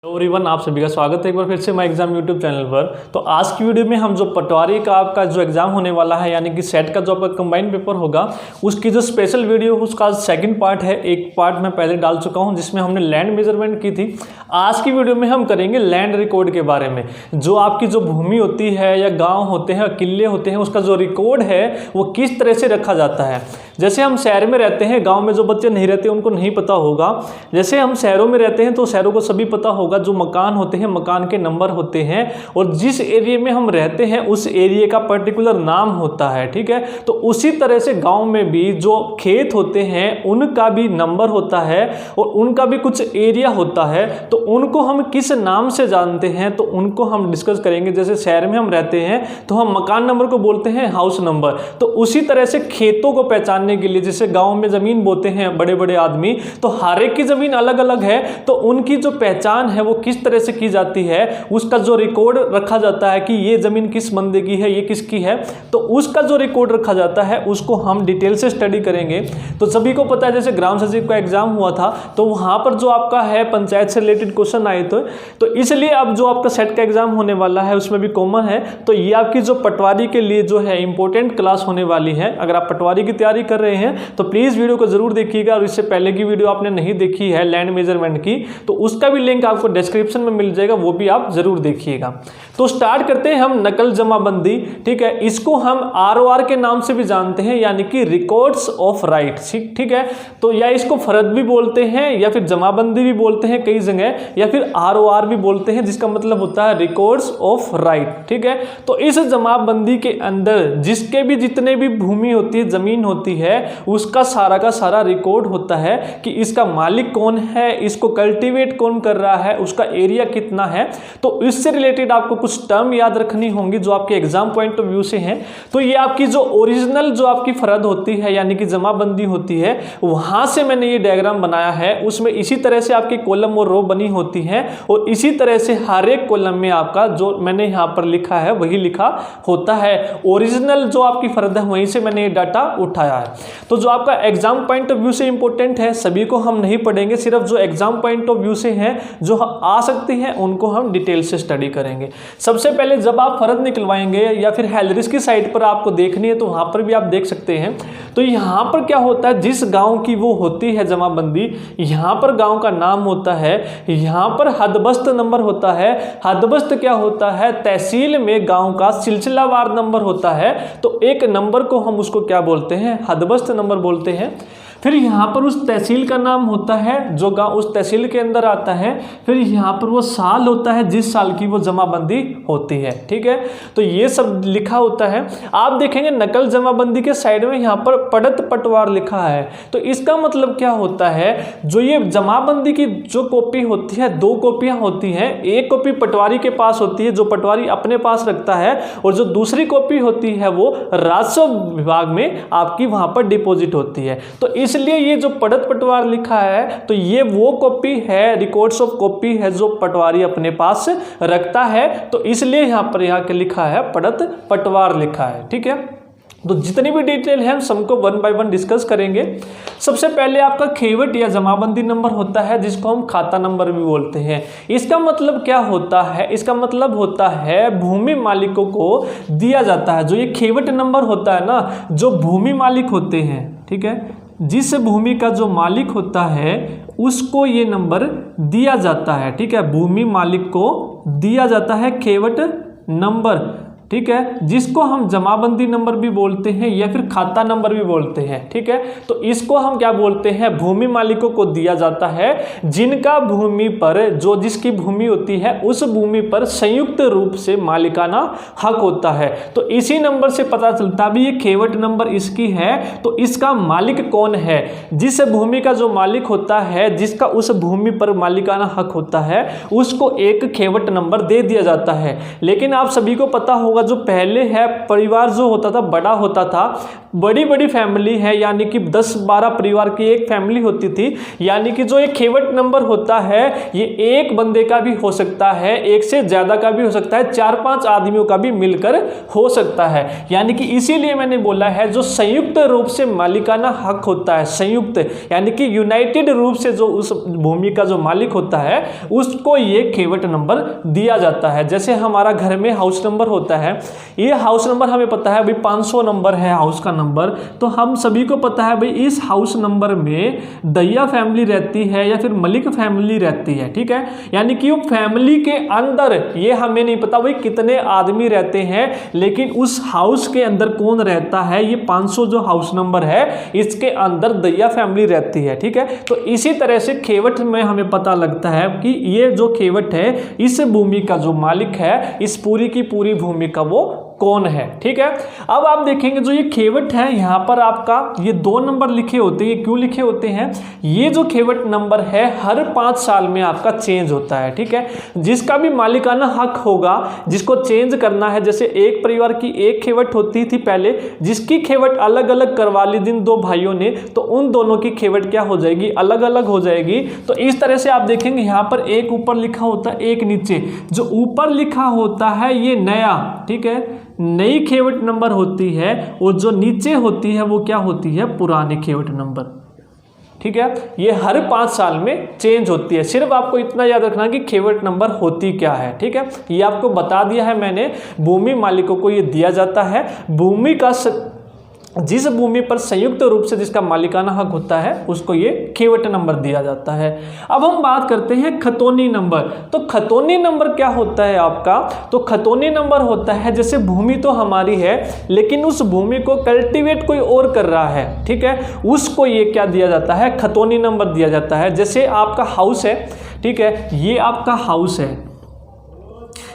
Hello everyone, आप सभी का स्वागत है एक बार फिर से माय एग्जाम यूट्यूब चैनल पर। तो आज की वीडियो में हम जो पटवारी का आपका जो एग्जाम होने वाला है यानी कि सेट का जो आपका कंबाइंड पेपर होगा उसकी जो स्पेशल वीडियो उसका सेकंड पार्ट है। एक पार्ट मैं पहले डाल चुका हूं जिसमें हमने लैंड मेजरमेंट की थी। आज की वीडियो में हम करेंगे लैंड रिकॉर्ड के बारे में। जो आपकी जो भूमि होती है या गाँव होते हैं किले होते हैं उसका जो रिकॉर्ड है वो किस तरह से रखा जाता है। जैसे हम शहर में रहते हैं, गाँव में जो बच्चे नहीं रहते उनको नहीं पता होगा। जैसे हम शहरों में रहते हैं तो शहरों को सभी पता होगा, जो मकान होते हैं मकान के नंबर होते हैं और जिस एरिया में हम रहते हैं उस एरिया का पर्टिकुलर नाम होता है। ठीक है, तो उसी तरह से गांव में भी जो खेत होते हैं उनका भी नंबर होता है और उनका भी कुछ एरिया होता है। तो उनको हम किस नाम से जानते हैं तो उनको हम डिस्कस करेंगे। जैसे शहर में हम रहते हैं तो हम मकान नंबर को बोलते हैं हाउस नंबर। तो उसी तरह से खेतों को पहचानने के लिए, जैसे गांव में जमीन बोते हैं बड़े बड़े आदमी, तो हर एक की जमीन अलग अलग है तो उनकी जो पहचान है वो किस तरह से की जाती है, उसका जो रिकॉर्ड रखा जाता है कि ये जमीन किस बंदे की है, ये किसकी है, तो उसका जो रिकॉर्ड रखा जाता है उसको हम डिटेल से स्टडी करेंगे। तो सभी को पता है जैसे ग्राम सचिव का एग्जाम हुआ था तो वहां पर जो आपका है पंचायत से रिलेटेड क्वेश्चन आए थे, तो इसलिए अब जो आपका सेट का एग्जाम होने वाला है उसमें भी कॉमन है। तो ये आपकी जो पटवारी के लिए जो है इंपॉर्टेंट क्लास होने वाली है। अगर आप पटवारी की तैयारी कर रहे हैं तो प्लीज वीडियो को जरूर देखिएगा और इससे पहले की वीडियो आपने नहीं देखी है लैंड मेजरमेंट की तो उसका भी लिंक आपको डिस्क्रिप्शन में मिल जाएगा, वो भी आप जरूर देखिएगा। तो स्टार्ट करते हैं हम नकल जमाबंदी। ठीक है, इसको हम आरओआर के नाम से भी जानते हैं यानी कि रिकॉर्ड्स ऑफ राइट। ठीक है, तो या इसको फर्द भी बोलते हैं या फिर जमाबंदी भी बोलते हैं कई जगह, या फिर आरओआर भी बोलते हैं जिसका मतलब होता है रिकॉर्ड्स ऑफ राइट। ठीक है, तो इस जमाबंदी के अंदर जिसके भी जितने भी भूमि होती है, जमीन होती है, उसका सारा का सारा रिकॉर्ड होता है कि इसका मालिक कौन है, इसको कल्टीवेट कौन कर रहा है, उसका एरिया कितना है। तो इससे रिलेटेड आपको कुछ टर्म याद रखनी होंगी जो आपके एग्जाम पॉइंट ऑफ व्यू से हैं। तो ये आपकी जो ओरिजिनल जो आपकी फरद होती है यानी कि जमाबंदी होती है, वहां से मैंने ये डायग्राम बनाया है। उसमें इसी तरह से आपकी कॉलम और रो बनी होती है और इसी तरह से हर एक कॉलम में आपका जो मैंने यहाँ पर लिखा है वही लिखा होता है। ओरिजिनल जो आपकी फरद है वहीं से मैंने ये डाटा उठाया है। तो जो आपका एग्जाम पॉइंट ऑफ व्यू से इंपॉर्टेंट है सभी को हम नहीं पढ़ेंगे, सिर्फ जो एग्जाम पॉइंट ऑफ व्यू से हैं जो आ सकती हैं उनको हम डिटेल से स्टडी करेंगे। सबसे पहले जब आप फर्द निकलवाएंगे या फिर हेलरिस की साइट पर आपको देखनी है तो वहां पर भी आप देख सकते हैं। तो यहां पर क्या होता है, जिस गांव की वो होती है जमाबंदी, यहां पर गांव का नाम होता है, यहां पर हदबस्त नंबर होता है। हदबस्त क्या होता है, तहसील में गांव का सिलसिलावार नंबर होता है। तो एक नंबर को हम उसको क्या बोलते हैं, हदबस्त नंबर बोलते हैं। फिर यहाँ पर उस तहसील का नाम होता है जो गांव उस तहसील के अंदर आता है। फिर यहाँ पर वो साल होता है जिस साल की वो जमाबंदी होती है। ठीक है, तो ये सब लिखा होता है। आप देखेंगे नकल जमाबंदी के साइड में यहाँ पर पड़त पटवार लिखा है। तो इसका मतलब क्या होता है, जो ये जमाबंदी की जो कॉपी होती है, दो कॉपियां होती हैं। एक कॉपी पटवारी के पास होती है जो पटवारी अपने पास रखता है और जो दूसरी कॉपी होती है वो राजस्व विभाग में आपकी वहां पर डिपॉजिट होती है। तो इसलिए ये जो पड़त पटवार लिखा है तो ये वो कॉपी है, रिकॉर्ड्स ऑफ कॉपी है जो पटवारी अपने पास रखता है। तो इसलिए यहां पर यहाँ के लिखा है पड़त पटवार लिखा है। ठीक है, तो जितनी भी डिटेल है हम सबको वन बाय वन डिस्कस करेंगे। सबसे पहले आपका खेवट या जमाबंदी नंबर होता है जिसको हम खाता नंबर भी बोलते हैं। इसका मतलब क्या होता है, इसका मतलब होता है भूमि मालिकों को दिया जाता है। जो ये खेवट नंबर होता है ना, जो भूमि मालिक होते हैं, ठीक है, जिस भूमि का जो मालिक होता है उसको ये नंबर दिया जाता है। ठीक है, भूमि मालिक को दिया जाता है खेवट नंबर। ठीक है, जिसको हम जमाबंदी नंबर भी बोलते हैं या फिर खाता नंबर भी बोलते हैं। ठीक है, तो इसको हम क्या बोलते हैं, भूमि मालिकों को दिया जाता है जिनका भूमि पर, जो जिसकी भूमि होती है उस भूमि पर संयुक्त रूप से मालिकाना हक होता है। तो इसी नंबर से पता चलता भी ये खेवट नंबर इसकी है तो इसका मालिक कौन है। जिस भूमि का जो मालिक होता है, जिसका उस भूमि पर मालिकाना हक होता है, उसको एक खेवट नंबर दे दिया जाता है। लेकिन आप सभी को पता होगा होगा जो पहले है परिवार जो होता था बड़ा होता था, बड़ी बड़ी फैमिली है यानी कि 10-12 परिवार की एक फैमिली होती थी, यानी कि जो एक खेवट नंबर होता है ये एक बंदे का भी हो सकता है, एक से ज़्यादा का भी हो सकता है, 4-5 आदमियों का भी मिलकर हो सकता है। यानी कि इसीलिए मैंने बोला है जो संयुक्त रूप से मालिकाना हक होता है, संयुक्त यानी कि यूनाइटेड रूप से जो उस भूमि का जो मालिक होता है उसको ये खेवट नंबर दिया जाता है। जैसे हमारा घर में हाउस नंबर होता है, ये हाउस नंबर हमें पता है भाई 500 नंबर है हाउस का नंबर, तो हम सभी को पता है भाई इस हाउस नंबर में दैया फैमिली रहती है या फिर मलिक फैमिली रहती है, ठीक है। यानी कि वो फैमिली के अंदर ये हमें नहीं पता भाई कितने आदमी रहते हैं, लेकिन उस हाउस के अंदर कौन रहता है, ये 500 जो हाउस नंबर है इसके अंदर दैया फैमिली रहती है, ठीक है। तो इसी तरह से खेवट में हमें पता लगता है कि ये जो खेवट है इस भूमि का जो मालिक है, इस पूरी की पूरी भूमि का वो कौन है, ठीक है। अब आप देखेंगे जो ये खेवट है यहाँ पर आपका ये 2 नंबर लिखे होते हैं, ये क्यों लिखे होते हैं, ये जो खेवट नंबर है हर 5 साल में आपका चेंज होता है, ठीक है। जिसका भी मालिकाना हक होगा जिसको चेंज करना है, जैसे एक परिवार की एक खेवट होती थी पहले, जिसकी खेवट अलग अलग करवा ली दिन 2 भाइयों ने, तो उन दोनों की खेवट क्या हो जाएगी, अलग अलग हो जाएगी। तो इस तरह से आप देखेंगे यहाँ पर एक ऊपर लिखा होता है एक नीचे, जो ऊपर लिखा होता है ये नया, ठीक है, नई खेवट नंबर होती है, और जो नीचे होती है वो क्या होती है, पुरानी खेवट नंबर, ठीक है। ये हर 5 साल में चेंज होती है। सिर्फ आपको इतना याद रखना कि खेवट नंबर होती क्या है, ठीक है। ये आपको बता दिया है मैंने, भूमि मालिकों को ये दिया जाता है। भूमि का जिस भूमि पर संयुक्त रूप से जिसका मालिकाना हक होता है उसको ये खेवट नंबर दिया जाता है। अब हम बात करते हैं खतौनी नंबर। तो खतौनी नंबर क्या होता है आपका, तो खतौनी नंबर होता है जैसे भूमि तो हमारी है लेकिन उस भूमि को कल्टीवेट कोई और कर रहा है, ठीक है, उसको ये क्या दिया जाता है, खतौनी नंबर दिया जाता है। जैसे आपका हाउस है, ठीक है, ये आपका हाउस है,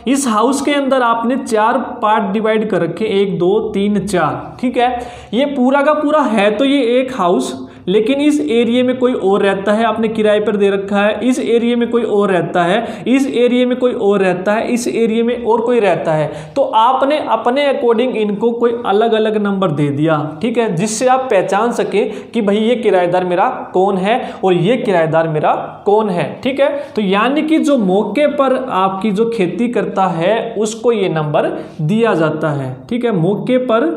इस हाउस के अंदर आपने 4 पार्ट डिवाइड कर रखे, 1 2 3 4, ठीक है। ये पूरा का पूरा है तो ये एक हाउस, लेकिन इस एरिया में कोई और रहता है, आपने किराए पर दे रखा है, इस एरिया में कोई और रहता है, इस एरिया में कोई और रहता है, इस एरिया में और कोई रहता है, तो आपने अपने अकॉर्डिंग इनको कोई अलग अलग नंबर दे दिया, ठीक है, जिससे आप पहचान सके कि भाई ये किराएदार मेरा कौन है और ये किराएदार मेरा कौन है, ठीक है। तो यानी कि जो मौके पर आपकी जो खेती करता है उसको ये नंबर दिया जाता है, ठीक है। मौके पर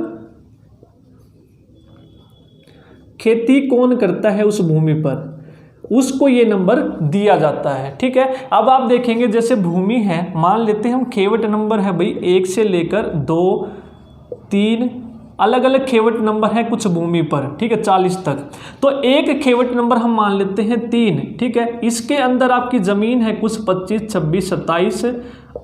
खेती कौन करता है उस भूमि पर उसको ये नंबर दिया जाता है, ठीक है। अब आप देखेंगे जैसे भूमि है, मान लेते हैं हम खेवट नंबर है भाई 1 से लेकर 2 3 अलग अलग खेवट नंबर है कुछ भूमि पर, ठीक है, 40 तक। तो एक खेवट नंबर हम मान लेते हैं 3, ठीक है। इसके अंदर आपकी ज़मीन है कुछ 25 26 27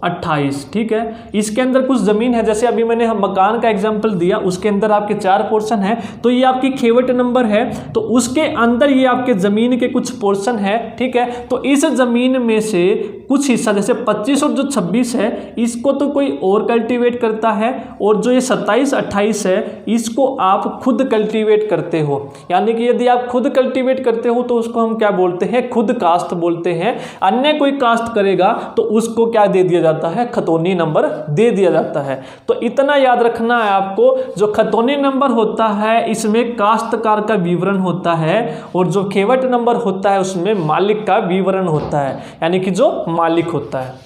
28, ठीक है। इसके अंदर कुछ ज़मीन है, जैसे अभी मैंने मकान का एग्जांपल दिया, उसके अंदर आपके 4 पोर्शन है, तो ये आपकी खेवट नंबर है, तो उसके अंदर ये आपके ज़मीन के कुछ पोर्शन है, ठीक है। तो इस ज़मीन में से कुछ हिस्सा जैसे 25 और जो 26 है इसको तो कोई और कल्टीवेट करता है, और जो ये 27 28 है इसको आप खुद कल्टीवेट करते हो। यानी कि यदि आप खुद कल्टीवेट करते हो तो उसको हम क्या बोलते हैं, खुद कास्ट बोलते हैं। अन्य कोई कास्ट करेगा तो उसको क्या दे दिया जाता है, खतौनी नंबर दे दिया जाता है। तो इतना याद रखना है आपको, जो खतौनी नंबर होता है इसमें काश्तकार का विवरण होता है, और जो खेवट नंबर होता है उसमें मालिक का विवरण होता है, यानी कि जो मालिक होता है।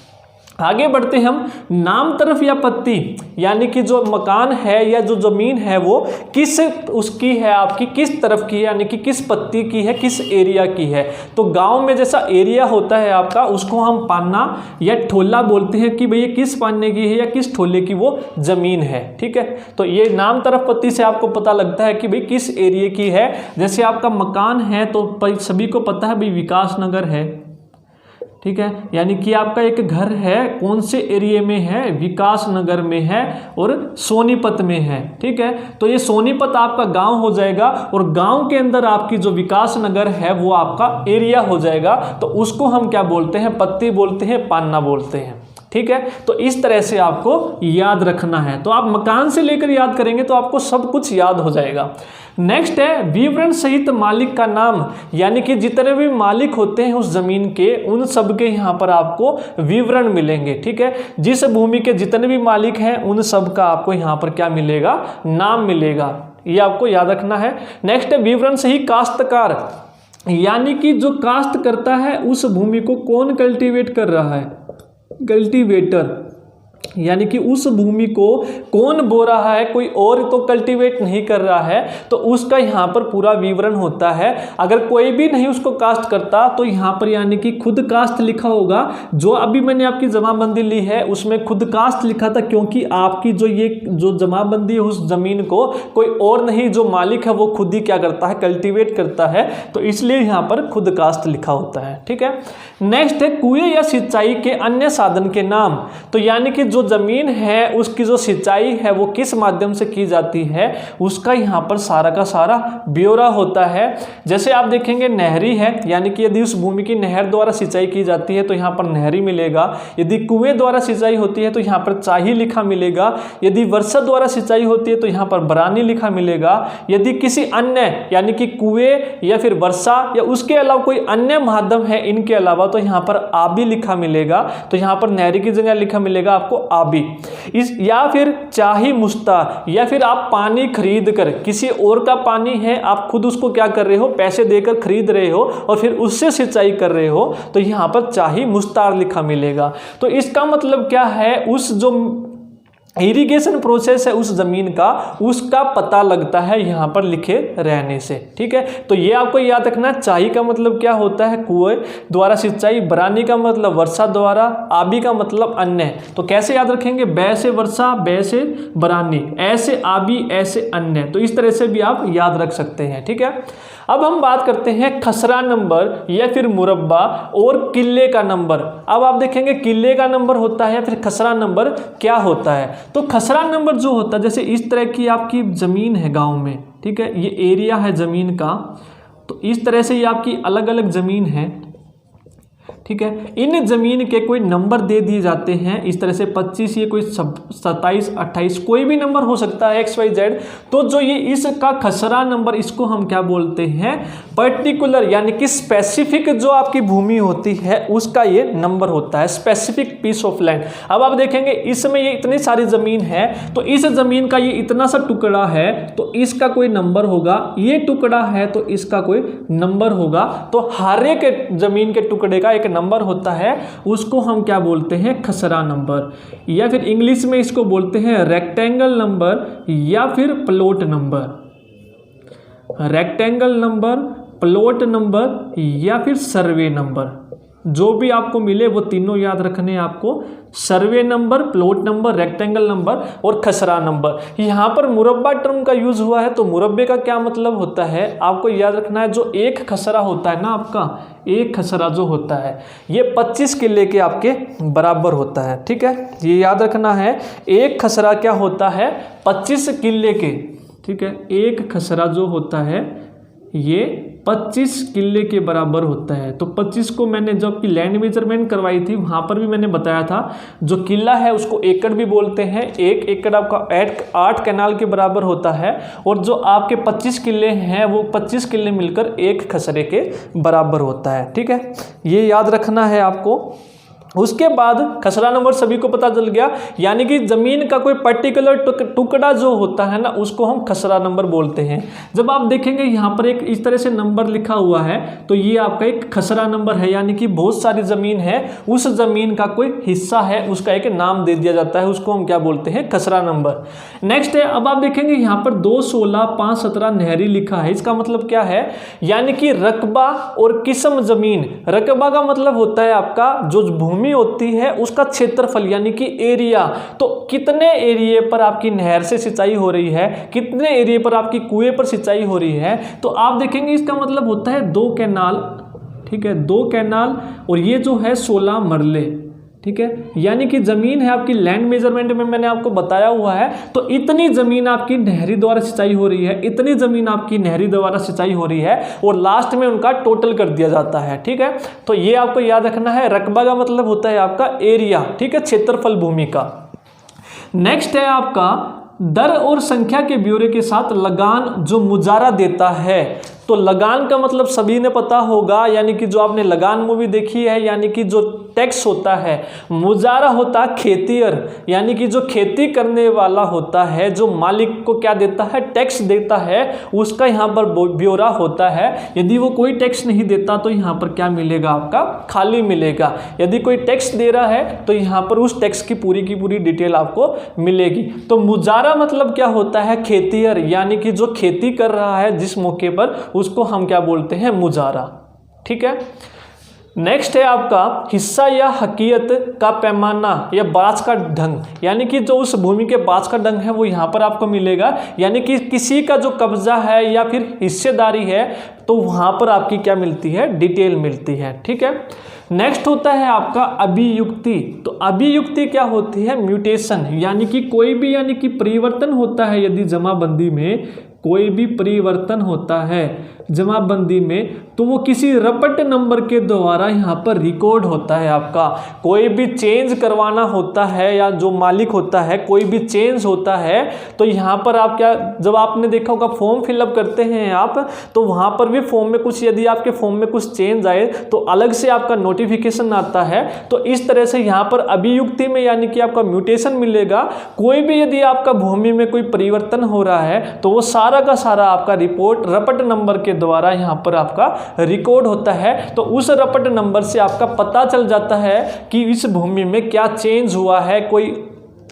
आगे बढ़ते हैं हम, नाम तरफ या पत्ती, यानी कि जो मकान है या जो ज़मीन है वो किस उसकी है, आपकी किस तरफ की है, यानी कि किस पत्ती की है, किस एरिया की है। तो गांव में जैसा एरिया होता है आपका उसको हम पान्ना या ठोला बोलते हैं कि भाई ये किस पान्ने की है या किस ठोले की वो ज़मीन है, ठीक है। तो ये नाम तरफ पत्ती से आपको पता लगता है कि भाई किस एरिया की है। जैसे आपका मकान है तो सभी को पता है भाई विकास नगर है, ठीक है, यानी कि आपका एक घर है कौन से एरिया में है, विकास नगर में है और सोनीपत में है, ठीक है। तो ये सोनीपत आपका गांव हो जाएगा, और गांव के अंदर आपकी जो विकास नगर है वो आपका एरिया हो जाएगा। तो उसको हम क्या बोलते हैं, पत्ती बोलते हैं, पान्ना बोलते हैं, ठीक है। तो इस तरह से आपको याद रखना है। तो आप मकान से लेकर याद करेंगे तो आपको सब कुछ याद हो जाएगा। नेक्स्ट है विवरण सहित मालिक का नाम, यानी कि जितने भी मालिक होते हैं उस जमीन के, उन सब के यहाँ पर आपको विवरण मिलेंगे, ठीक है। जिस भूमि के जितने भी मालिक हैं उन सब का आपको यहाँ पर क्या मिलेगा, नाम मिलेगा, ये आपको याद रखना है। नेक्स्ट है विवरण सहित काश्तकार, यानी कि जो काश्त करता है उस भूमि को कौन कल्टीवेट कर रहा है, कल्टीवेटर, यानी कि उस भूमि को कौन बो रहा है, कोई और तो कल्टीवेट नहीं कर रहा है, तो उसका यहाँ पर पूरा विवरण होता है। अगर कोई भी नहीं उसको कास्ट करता तो यहाँ पर यानी कि खुद कास्ट लिखा होगा। जो अभी मैंने आपकी जमाबंदी ली है उसमें खुद कास्ट लिखा था, क्योंकि आपकी जो जमाबंदी है उस जमीन को कोई और नहीं, जो मालिक है वो खुद ही क्या करता है, कल्टीवेट करता है, तो इसलिए यहाँ पर खुद कास्ट लिखा होता है, ठीक है। नेक्स्ट है कुएं या सिंचाई के अन्य साधन के नाम, तो यानी कि जो जमीन है उसकी जो सिंचाई है वो किस माध्यम से की जाती है उसका यहाँ पर सारा का सारा ब्यौरा होता है। जैसे आप देखेंगे नहरी है, यानी कि यदि उस भूमि की नहर द्वारा सिंचाई की जाती है तो यहाँ पर नहरी मिलेगा। यदि कुएं द्वारा सिंचाई होती है तो यहाँ पर चाही लिखा मिलेगा। यदि वर्षा द्वारा सिंचाई होती है तो यहाँ पर बरानी लिखा मिलेगा। यदि किसी अन्य यानी कि कुएं या फिर वर्षा या उसके अलावा कोई अन्य माध्यम है इनके अलावा तो यहाँ पर आबी लिखा मिलेगा। तो यहाँ पर नहरी की जगह लिखा मिलेगा आपको आबी। इस या फिर चाही मुस्ता, या फिर आप पानी खरीद कर, किसी और का पानी है आप खुद उसको क्या कर रहे हो, पैसे देकर खरीद रहे हो और फिर उससे सिंचाई कर रहे हो, तो यहाँ पर चाही मुस्तार लिखा मिलेगा। तो इसका मतलब क्या है, उस जो इरिगेशन प्रोसेस है उस जमीन का, उसका पता लगता है यहाँ पर लिखे रहने से, ठीक है। तो ये आपको याद रखना, चाही का मतलब क्या होता है, कुएं द्वारा सिंचाई, बरानी का मतलब वर्षा द्वारा, आबी का मतलब अन्य। तो कैसे याद रखेंगे, बै से वर्षा, बै से बरानी, ऐसे आबी, ऐसे अन्य। तो इस तरह से भी आप याद रख सकते हैं, ठीक है। अब हम बात करते हैं खसरा नंबर या फिर मुरब्बा और किले का नंबर। अब आप देखेंगे किले का नंबर होता है या फिर खसरा नंबर क्या होता है। तो खसरा नंबर जो होता है, जैसे इस तरह की आपकी ज़मीन है गांव में, ठीक है, ये एरिया है ज़मीन का, तो इस तरह से ये आपकी अलग अलग ज़मीन है, ठीक है। इन जमीन के कोई नंबर दे दिए जाते हैं इस तरह से 25, ये कोई 27, 28, कोई भी नंबर हो सकता है XYZ। तो जो ये इसका खसरा नंबर, इसको हम क्या बोलते हैं, पर्टिकुलर यानी कि स्पेसिफिक जो आपकी भूमि होती है उसका ये नंबर होता है, स्पेसिफिक पीस ऑफ लैंड। अब आप देखेंगे इसमें ये इतनी सारी जमीन है, तो इस जमीन का ये इतना सा टुकड़ा है तो इसका कोई नंबर होगा, ये टुकड़ा है तो इसका कोई नंबर होगा। तो हर एक जमीन के टुकड़े का एक नंबर होता है, उसको हम क्या बोलते हैं, खसरा नंबर, या फिर इंग्लिश में इसको बोलते हैं रेक्टेंगल नंबर या फिर plot number. Rectangle number, plot number या फिर सर्वे नंबर, जो भी आपको मिले वो तीनों याद रखने हैं आपको, survey number, plot number, rectangle number और खसरा नंबर। यहाँ पर मुरब्बा टर्म का यूज हुआ है, तो मुरब्बे का क्या मतलब होता है आपको याद रखना है। जो एक खसरा होता है ना आपका, एक खसरा जो होता है ये 25 किले के आपके बराबर होता है, ठीक है, ये याद रखना है। एक खसरा क्या होता है, 25 किले के, ठीक है, एक खसरा जो होता है ये 25 किले के बराबर होता है। तो 25 को मैंने जब आपकी लैंड मेजरमेंट करवाई थी वहाँ पर भी मैंने बताया था, जो किला है उसको एकड़ भी बोलते हैं। एक एकड़ आपका 8 कैनाल के बराबर होता है, और जो आपके 25 किले हैं वो 25 किले मिलकर एक खसरे के बराबर होता है, ठीक है, ये याद रखना है आपको। उसके बाद खसरा नंबर सभी को पता चल गया, यानी कि जमीन का कोई पर्टिकुलर टुकड़ा जो होता है ना उसको हम खसरा नंबर बोलते हैं। जब आप देखेंगे यहाँ पर एक इस तरह से नंबर लिखा हुआ है तो ये आपका एक खसरा नंबर है, यानी कि बहुत सारी जमीन है, उस जमीन का कोई हिस्सा है, उसका एक नाम दे दिया जाता है, उसको हम क्या बोलते हैं, खसरा नंबर। नेक्स्ट है, अब आप देखेंगे यहाँ पर 2, 16, 5, 17 नहरी लिखा है। इसका मतलब क्या है, यानी कि रकबा और किस्म जमीन। रकबा का मतलब होता है आपका जो भूमि होती है उसका क्षेत्रफल यानी कि एरिया। तो कितने एरिया पर आपकी नहर से सिंचाई हो रही है, कितने एरिया पर आपकी कुएं पर सिंचाई हो रही है। तो आप देखेंगे इसका मतलब होता है 2 कैनाल, ठीक है, 2 कैनाल, और ये जो है 16 मरले, ठीक है, यानी कि ज़मीन है आपकी लैंड मेजरमेंट में मैंने आपको बताया हुआ है, तो इतनी ज़मीन आपकी नहरी द्वारा सिंचाई हो रही है, इतनी ज़मीन आपकी नहरी द्वारा सिंचाई हो रही है, और लास्ट में उनका टोटल कर दिया जाता है। ठीक है, तो ये आपको याद रखना है। रकबा का मतलब होता है आपका एरिया, ठीक है, क्षेत्रफल भूमि का। नेक्स्ट है आपका दर और संख्या के ब्यौरे के साथ लगान जो मुजारा देता है। तो लगान का मतलब सभी ने पता होगा, यानी कि जो आपने लगान मूवी देखी है, यानी कि जो टैक्स होता है। मुजारा होता है खेतीर, यानी कि जो खेती करने वाला होता है, जो मालिक को क्या देता है, टैक्स देता है, उसका यहाँ पर ब्यौरा होता है। यदि वो कोई टैक्स नहीं देता तो यहाँ पर क्या मिलेगा, आपका खाली मिलेगा। यदि कोई टैक्स दे रहा है तो यहाँ पर उस टैक्स की पूरी डिटेल आपको मिलेगी। तो मुजारा मतलब क्या होता है, खेतीर, यानी कि जो खेती कर रहा है जिस मौके पर, उसको हम क्या बोलते हैं, मुजारा। ठीक है, नेक्स्ट है आपका हिस्सा या हकीयत का पैमाना या बाज का ढंग, यानी कि जो उस भूमि के बाज का ढंग है वो यहाँ पर आपको मिलेगा, यानी कि किसी का जो कब्जा है या फिर हिस्सेदारी है, तो वहाँ पर आपकी क्या मिलती है, डिटेल मिलती है। ठीक है, नेक्स्ट होता है आपका अभियुक्ति। तो अभियुक्ति क्या होती है, म्यूटेशन, यानी कि कोई भी, यानी कि परिवर्तन होता है। यदि जमाबंदी में कोई भी परिवर्तन होता है जमाबंदी में, तो वो किसी रपट नंबर के द्वारा यहाँ पर रिकॉर्ड होता है। आपका कोई भी चेंज करवाना होता है, या जो मालिक होता है कोई भी चेंज होता है, तो यहाँ पर आप क्या, जब आपने देखा होगा फॉर्म फिलअप करते हैं आप, तो वहाँ पर भी फॉर्म में कुछ, यदि आपके फॉर्म में कुछ चेंज आए तो अलग से आपका नोटिफिकेशन आता है। तो इस तरह से यहाँ पर अभियुक्ति में, यानी कि आपका म्यूटेशन मिलेगा। कोई भी यदि आपका भूमि में कोई परिवर्तन हो रहा है, तो वो सारा का सारा आपका रिपोर्ट रपट नंबर के द्वारा यहाँ पर आपका रिकॉर्ड होता है। तो उस रपट नंबर से आपका पता चल जाता है कि इस भूमि में क्या चेंज हुआ है। कोई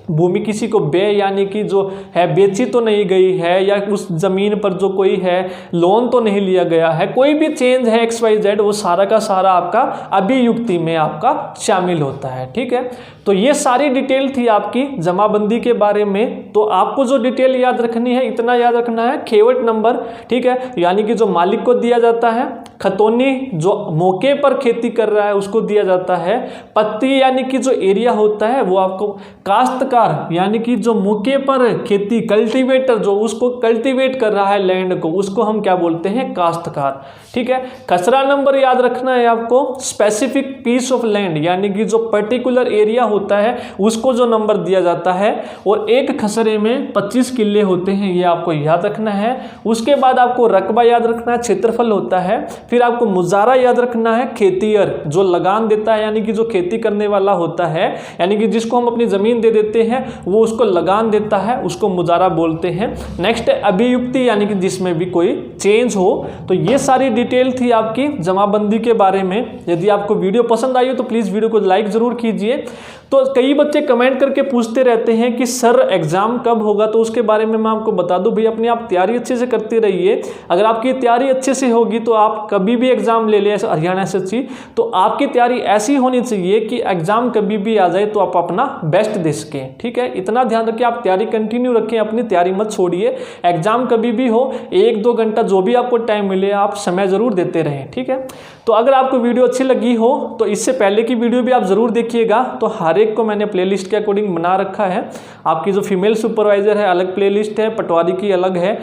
भूमि किसी को यानी कि जो है बेची तो नहीं गई है, या उस जमीन पर जो कोई है लोन तो नहीं लिया गया है, कोई भी चेंज है XYZ, वो सारा का सारा आपका अभियुक्ति में आपका शामिल होता है। ठीक है, तो ये सारी डिटेल थी आपकी जमाबंदी के बारे में। तो आपको जो डिटेल याद रखनी है, इतना याद रखना है, खेवट नंबर, ठीक है, यानी कि जो मालिक को दिया जाता है, खतौनी जो मौके पर खेती कर रहा है उसको दिया जाता है, पत्ती यानी कि जो एरिया होता है वो आपको, काश्तकार यानी कि जो मौके पर खेती, कल्टीवेटर जो उसको कल्टीवेट कर रहा है लैंड को, उसको हम क्या बोलते हैं, काश्तकार। ठीक है, खसरा नंबर याद रखना है आपको, स्पेसिफिक पीस ऑफ लैंड, यानी कि जो पर्टिकुलर एरिया होता है उसको जो नंबर दिया जाता है, और एक खसरे में 25 किले होते हैं, ये आपको याद रखना है। उसके बाद आपको रकबा याद रखना है, क्षेत्रफल होता है। फिर आपको मुजारा याद रखना है, खेतीयर जो लगान देता है, यानी कि जो खेती करने वाला होता है, यानी कि जिसको हम अपनी जमीन दे देते हैं वो उसको लगान देता है, उसको मुजारा बोलते हैं। नेक्स्ट है अभियुक्ति, यानी कि जिसमें भी कोई चेंज हो। तो ये सारी डिटेल थी आपकी जमाबंदी के बारे में। यदि आपको वीडियो पसंद आई हो तो प्लीज़ वीडियो को लाइक ज़रूर कीजिए। तो कई बच्चे कमेंट करके पूछते रहते हैं कि सर एग्ज़ाम कब होगा, तो उसके बारे में मैं आपको बता दूं, भाई अपनी आप तैयारी अच्छे से करते रहिए। अगर आपकी तैयारी अच्छे से होगी तो आप कभी भी एग्ज़ाम ले लें, हरियाणा SSC, तो आपकी तैयारी ऐसी होनी चाहिए कि एग्ज़ाम कभी भी आ जाए तो आप अपना बेस्ट दे सकें। ठीक है, इतना ध्यान रखें, आप तैयारी कंटिन्यू रखें, अपनी तैयारी मत छोड़िए। एग्ज़ाम कभी भी हो, 1-2 घंटा जो भी आपको टाइम मिले आप समय ज़रूर देते रहें। ठीक है, तो अगर आपको वीडियो अच्छी लगी हो तो इससे पहले की वीडियो भी आप ज़रूर देखिएगा। तो हर एक को मैंने प्लेलिस्ट के अकॉर्डिंग बना रखा है। आपकी जो फीमेल सुपरवाइज़र है अलग प्लेलिस्ट है, पटवारी की अलग है।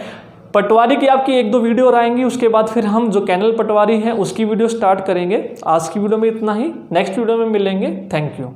पटवारी की आपकी 1-2 वीडियो और आएंगी, उसके बाद फिर हम जो कैनल पटवारी है उसकी वीडियो स्टार्ट करेंगे। आज की वीडियो में इतना ही, नेक्स्ट वीडियो में मिलेंगे। Thank you.